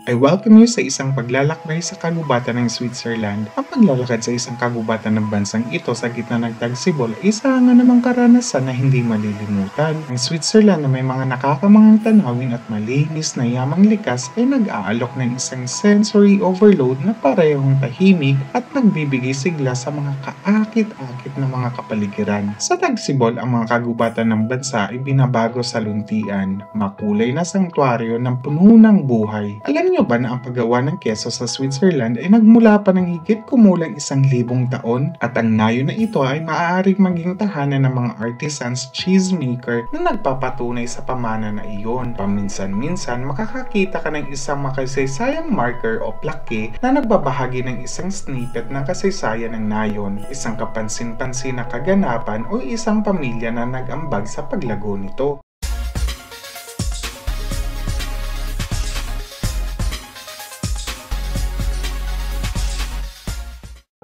I welcome you sa isang paglalakbay sa kagubatan ng Switzerland. Ang paglalakad sa isang kagubatan ng bansang ito sa gitna ng tagsibol ay isa nga namang karanasan na hindi malilimutan. Ang Switzerland na may mga nakakamangang tanawin at malinis na yamang likas ay nag-aalok ng isang sensory overload na parehong tahimik at nagbibigay sigla sa mga kaakit-akit na mga kapaligiran. Sa tagsibol, ang mga kagubatan ng bansa ay binabago sa luntian, makulay na sanktuaryo ng puno ng buhay. Alam niyo ba na ang paggawa ng keso sa Switzerland ay nagmula pa ng higit kumulang 1,000 taon at ang nayo na ito ay maaaring maging tahanan ng mga artisans cheesemaker na nagpapatunay sa pamana na iyon. Paminsan-minsan makakakita ka ng isang makasaysayang marker o plaque na nagbabahagi ng isang snippet ng kasaysayan ng nayon, isang kapansin-pansin na kaganapan o isang pamilya na nag-ambag sa paglago nito.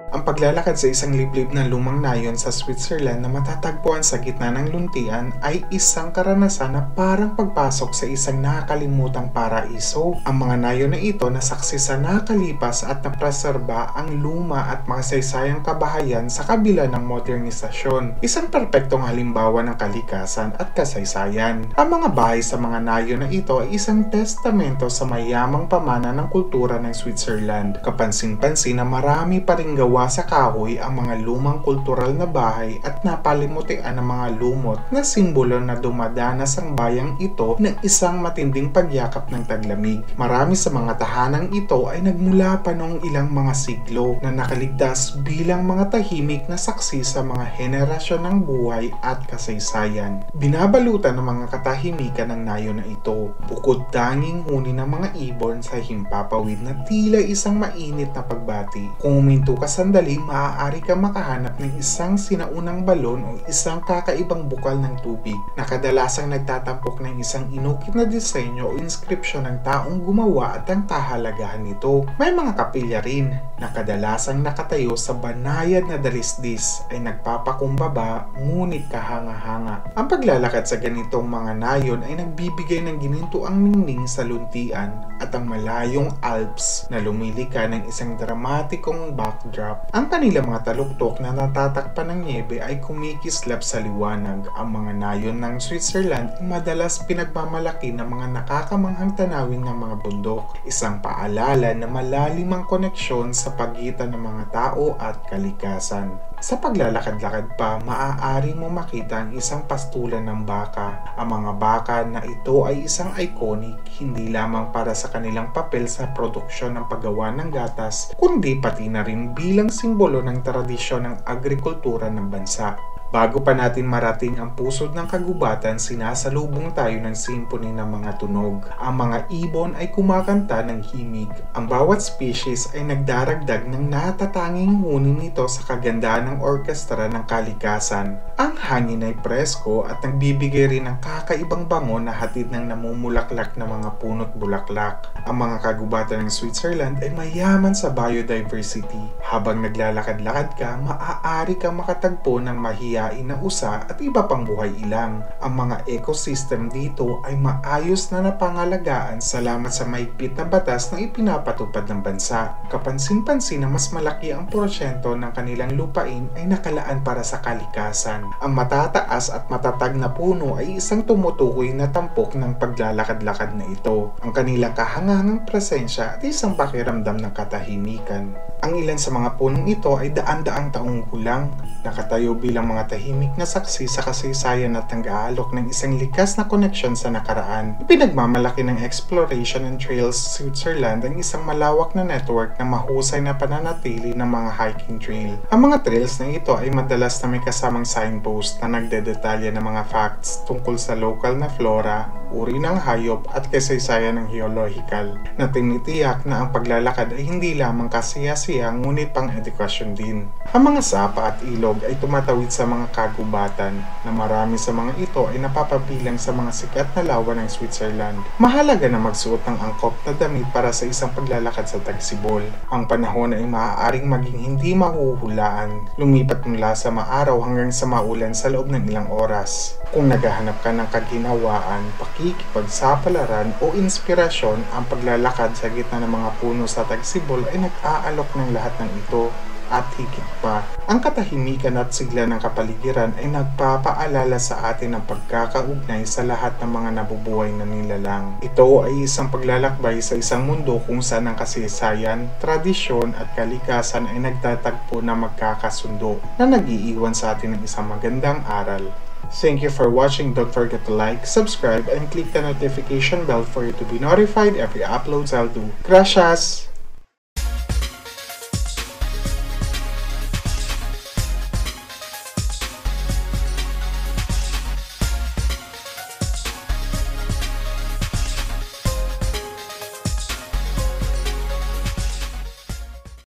Ang paglalakad sa isang liblib na lumang nayon sa Switzerland na matatagpuan sa gitna ng luntian ay isang karanasan na parang pagpasok sa isang nakakalimutang paraiso. Ang mga nayon na ito nasaksi sa nakalipas at napreserba ang luma at makasaysayang kabahayan sa kabila ng modernisasyon. Isang perpektong halimbawa ng kalikasan at kasaysayan. Ang mga bahay sa mga nayon na ito ay isang testamento sa mayamang pamana ng kultura ng Switzerland. Kapansin-pansin na marami pa ring gawa sa kahoy ang mga lumang kultural na bahay at napalimutian ang mga lumot na simbolo na dumadanas ang bayang ito ng isang matinding pagyakap ng taglamig. Marami sa mga tahanang ito ay nagmula pa noong ilang mga siglo na nakaligtas bilang mga tahimik na saksi sa mga henerasyon ng buhay at kasaysayan. Binabalutan ng mga katahimikan ng nayon na ito, bukod tanging huni ng mga ibon sa himpapawid na tila isang mainit na pagbati. Kung huminto ka sandali, maaari kang makahanap ng isang sinaunang balon o isang kakaibang bukal ng tubig na kadalasang nagtatampok ng isang inukit na disenyo o inskripsyon ng taong gumawa at ang kahalagahan nito. May mga kapilya rin na kadalasang nakatayo sa banayad na dalisdis ay nagpapakumbaba ngunit kahanga-hanga. Ang paglalakad sa ganitong mga nayon ay nagbibigay ng ginintuang ningning sa luntian at ang malayong Alps na lumilika ng isang dramatikong backdrop. Ang kanilang mga taluktok na natatakpan ng niebe ay kumikislap sa liwanag. Ang mga nayon ng Switzerland ay madalas pinagmamalaki ng mga nakakamanghang tanawin ng mga bundok, isang paalala na malalim ang koneksyon sa pagitan ng mga tao at kalikasan. Sa paglalakad-lakad pa, maaari mo makita ang isang pastulan ng baka. Ang mga baka na ito ay isang iconic, hindi lamang para sa kanilang papel sa produksyon ng paggawa ng gatas, kundi pati na rin bilang simbolo ng tradisyon ng agrikultura ng bansa. Bago pa natin marating ang pusod ng kagubatan, sinasalubong tayo ng symphony ng mga tunog. Ang mga ibon ay kumakanta ng himig. Ang bawat species ay nagdaragdag ng natatanging huni nito sa kagandahan ng orkestra ng kalikasan. Ang hangin ay presko at nagbibigay rin ng kakaibang bango na hatid ng namumulaklak na mga puno't bulaklak. Ang mga kagubatan ng Switzerland ay mayaman sa biodiversity. Habang naglalakad-lakad ka, maaari kang makatagpo ng na usa at iba pang buhay ilang. Ang mga ecosystem dito ay maayos na napangalagaan salamat sa mahigpit na batas na ipinapatupad ng bansa. Kapansin-pansin na mas malaki ang porsyento ng kanilang lupain ay nakalaan para sa kalikasan. Ang matataas at matatag na puno ay isang tumutukoy na tampok ng paglalakad-lakad na ito. Ang kanilang kahangangang presensya at isang pakiramdam ng katahimikan. Ang ilan sa mga punong ito ay daan-daang taong gulang, nakatayo bilang mga tahimik na saksi sa kasaysayan at nag-aalok ng isang likas na koneksyon sa nakaraan. Ipinagmamalaki ng Exploration and Trails Switzerland ang isang malawak na network na mahusay na pananatili ng mga hiking trail. Ang mga trails na ito ay madalas na may kasamang signpost na nagdedetalya ng mga facts tungkol sa local na flora, uri ng hayop at kasaysayan ng geological, na tinitiyak na ang paglalakad ay hindi lamang kasiyasiya ngunit pang edukasyon din. Ang mga sapa at ilog ay tumatawid sa mga kagubatan na marami sa mga ito ay napapabilang sa mga sikat na lawa ng Switzerland. Mahalaga na magsuot ng angkop na damit para sa isang paglalakad sa tagsibol. Ang panahon ay maaaring maging hindi mahuhulaan, lumipat mula sa maaraw hanggang sa maulan sa loob ng ilang oras. Kung naghahanap ka ng kaginhawaan, pakikipagsapalaran o inspirasyon, ang paglalakad sa gitna ng mga puno sa Tagsibol ay nag-aalok ng lahat ng ito. At higit pa, ang katahimikan at sigla ng kapaligiran ay nagpapaalala sa atin ng pagkakaugnay sa lahat ng mga nabubuhay na nilalang. Ito ay isang paglalakbay sa isang mundo kung saan ang kasaysayan, tradisyon at kalikasan ay nagtatagpo na magkakasundo na nag-iiwan sa atin ng isang magandang aral. Thank you for watching. Don't forget to like, subscribe, and click the notification bell for you to be notified every upload I'll do. Gracias!